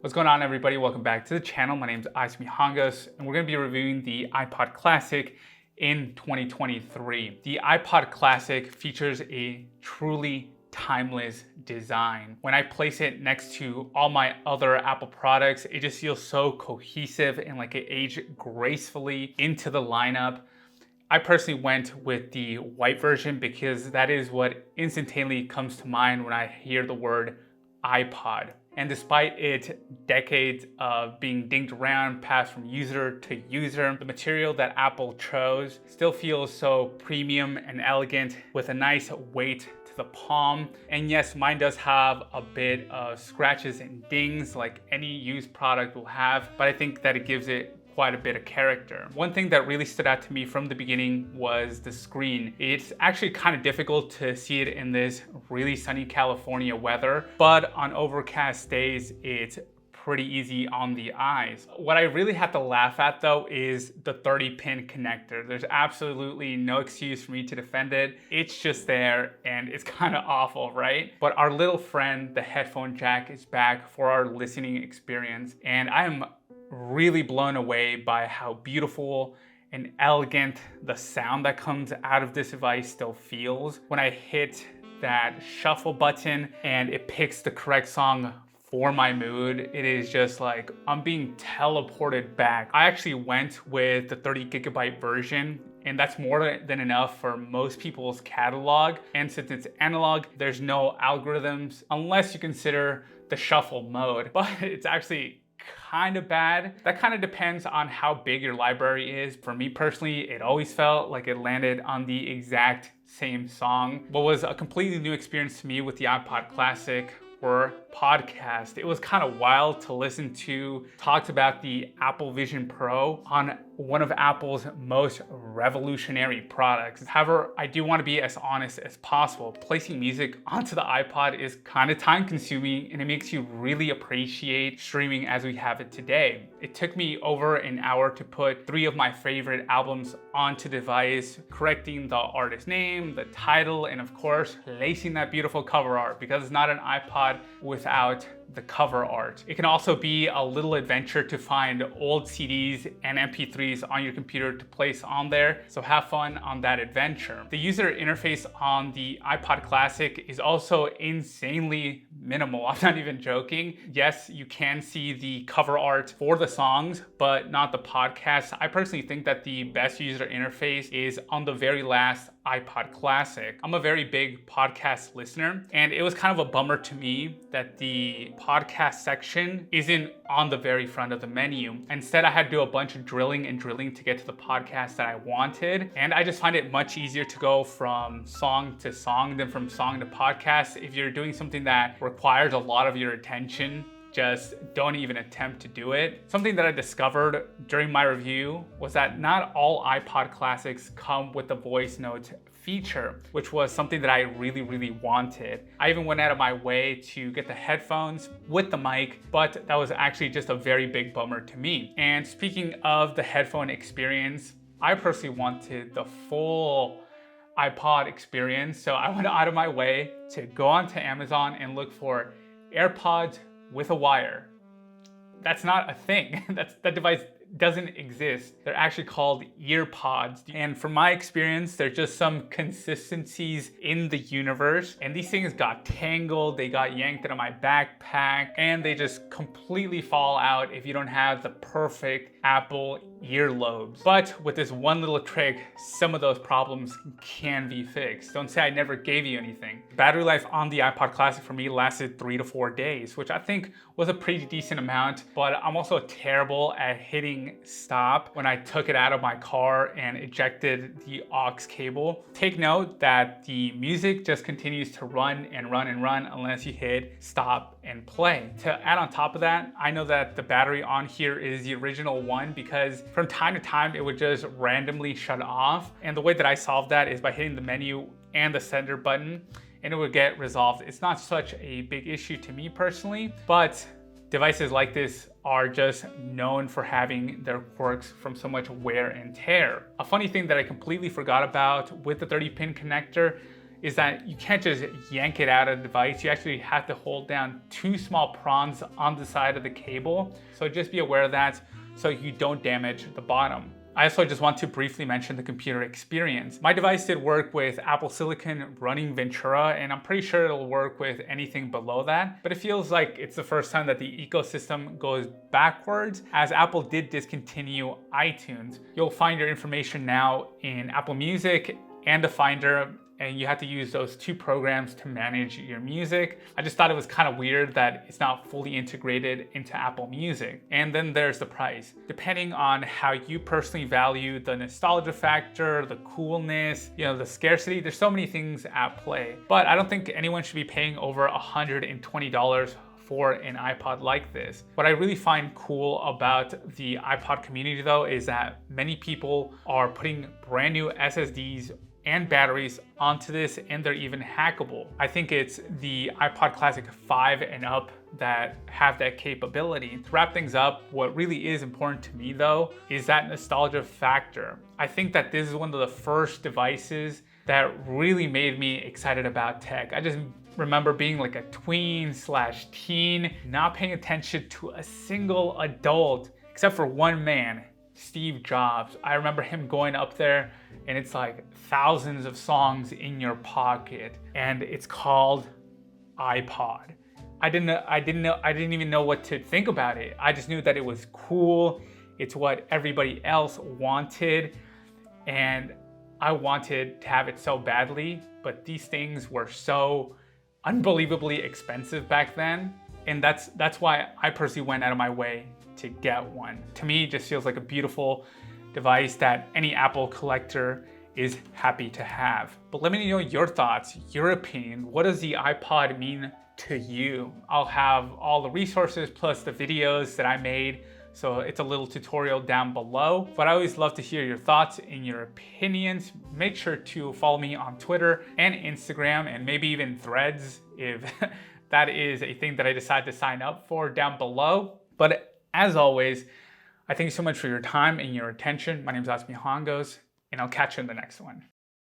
What's going on, everybody? Welcome back to the channel. My name is Hangos, and we're going to be reviewing the iPod Classic in 2023. The iPod Classic features a truly timeless design. When I place it next to all my other Apple products, it just feels so cohesive and like it aged gracefully into the lineup. I personally went with the white version because that is what instantaneously comes to mind when I hear the word iPod. And despite it decades of being dinged around, passed from user to user, the material that Apple chose still feels so premium and elegant with a nice weight to the palm. And yes, mine does have a bit of scratches and dings like any used product will have, but I think that it gives it quite a bit of character. One thing that really stood out to me from the beginning was the screen. It's actually kind of difficult to see it in this really sunny California weather, but on overcast days, it's pretty easy on the eyes. What I really have to laugh at though is the 30-pin connector. There's absolutely no excuse for me to defend it. It's just there and it's kind of awful, right? But our little friend, the headphone jack, is back for our listening experience, and I am really blown away by how beautiful and elegant the sound that comes out of this device still feels. When I hit that shuffle button and it picks the correct song for my mood, it is just like I'm being teleported back. I actually went with the 30 GB version, and that's more than enough for most people's catalog. And since it's analog, there's no algorithms unless you consider the shuffle mode, but it's actually kind of bad. That kind of depends on how big your library is. For me personally, it always felt like it landed on the exact same song. What was a completely new experience to me with the iPod Classic were podcasts. It was kind of wild to listen to talks about the Apple Vision Pro on one of Apple's most revolutionary products. However, I do want to be as honest as possible. Placing music onto the iPod is kind of time consuming, and it makes you really appreciate streaming as we have it today. It took me over an hour to put 3 of my favorite albums onto the device, correcting the artist name, the title, and of course, lacing that beautiful cover art, because it's not an iPod without the cover art. It can also be a little adventure to find old CDs and MP3s on your computer to place on there, so have fun on that adventure. The user interface on the iPod Classic is also insanely minimal. I'm not even joking. Yes, you can see the cover art for the songs, but not the podcast. I personally think that the best user interface is on the very last iPod Classic. I'm a very big podcast listener, and it was kind of a bummer to me that the podcast section isn't on the very front of the menu. Instead, I had to do a bunch of drilling to get to the podcast that I wanted, and I just find it much easier to go from song to song than from song to podcast. If you're doing something that requires a lot of your attention, just don't even attempt to do it. Something that I discovered during my review was that not all iPod Classics come with the voice note feature, which was something that I really wanted. I even went out of my way to get the headphones with the mic, but that was actually just a very big bummer to me. And speaking of the headphone experience, I personally wanted the full iPod experience, so I went out of my way to go onto Amazon and look for Earpods with a wire. That's not a thing. That device doesn't exist. They're actually called Earpods. And from my experience, there's just some consistencies in the universe. And these things got tangled, they got yanked out of my backpack, and they just completely fall out if you don't have the perfect Apple earlobes. But with this one little trick, some of those problems can be fixed. Don't say I never gave you anything. Battery life on the iPod Classic for me lasted 3 to 4 days, which I think was a pretty decent amount, but I'm also terrible at hitting stop when I took it out of my car and ejected the aux cable. Take note that the music just continues to run and run and run unless you hit stop and play. To add on top of that, I know that the battery on here is the original one because from time to time it would just randomly shut off. And the way that I solved that is by hitting the menu and the sender button, and it would get resolved. It's not such a big issue to me personally, but devices like this are just known for having their quirks from so much wear and tear. A funny thing that I completely forgot about with the 30-pin connector is that you can't just yank it out of the device. You actually have to hold down 2 small prongs on the side of the cable. So just be aware of that so you don't damage the bottom. I also just want to briefly mention the computer experience. My device did work with Apple Silicon running Ventura, and I'm pretty sure it'll work with anything below that. But it feels like it's the first time that the ecosystem goes backwards, as Apple did discontinue iTunes. You'll find your information now in Apple Music and the Finder, and you have to use those 2 programs to manage your music. I just thought it was kind of weird that it's not fully integrated into Apple Music. And then there's the price. Depending on how you personally value the nostalgia factor, the coolness, the scarcity, there's so many things at play. But I don't think anyone should be paying over $120 for an iPod like this. What I really find cool about the iPod community though is that many people are putting brand new SSDs and batteries onto this, and they're even hackable. I think it's the iPod Classic 5 and up that have that capability. To wrap things up, what really is important to me though is that nostalgia factor. I think that this is one of the first devices that really made me excited about tech. I just remember being like a tween/teen, not paying attention to a single adult except for one man, Steve Jobs. I remember him going up there and it's like thousands of songs in your pocket, and it's called iPod. I didn't even know what to think about it. I just knew that it was cool. It's what everybody else wanted, and I wanted to have it so badly, but these things were so unbelievably expensive back then. And that's why I personally went out of my way to get one. To me, it just feels like a beautiful device that any Apple collector is happy to have. But let me know your thoughts, your opinion. What does the iPod mean to you? I'll have all the resources plus the videos that I made, so it's a little tutorial down below. But I always love to hear your thoughts and your opinions. Make sure to follow me on Twitter and Instagram, and maybe even Threads if that is a thing that I decide to sign up for down below. But as always, I thank you so much for your time and your attention. My name is Asmi Hongos, and I'll catch you in the next one.